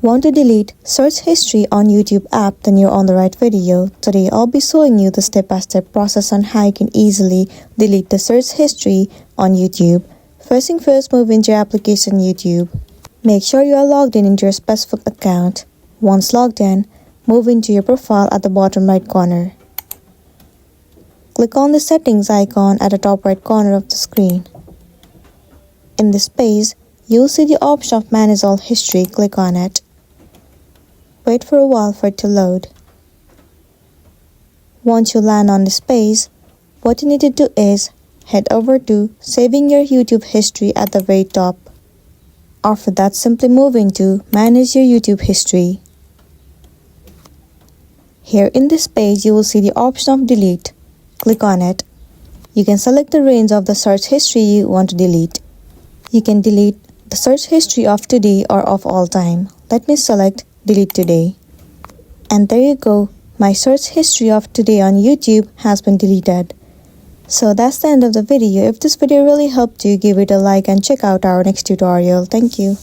Want to delete search history on YouTube app? Then you're on the right video. Today I'll be showing you the step-by-step process on how you can easily delete the search history on YouTube. First thing first, move into your application YouTube. Make sure you are logged in into your specific account. Once logged in, move into your profile at the bottom right corner. Click on the settings icon at the top right corner of the screen. In this page, you'll see the option of manage all history. Click on it. Wait for a while for it to load. Once you land on this page, what you need to do is head over to saving your YouTube history at the very top. After that, simply move into manage your YouTube history. Here in this page, you will see the option of delete. Click on it. You can select the range of the search history you want to delete. You can delete the search history of today or of all time. Let me select delete today. And there you go. My search history of today on YouTube has been deleted. So that's the end of the video. If this video really helped you, give it a like and check out our next tutorial. Thank you.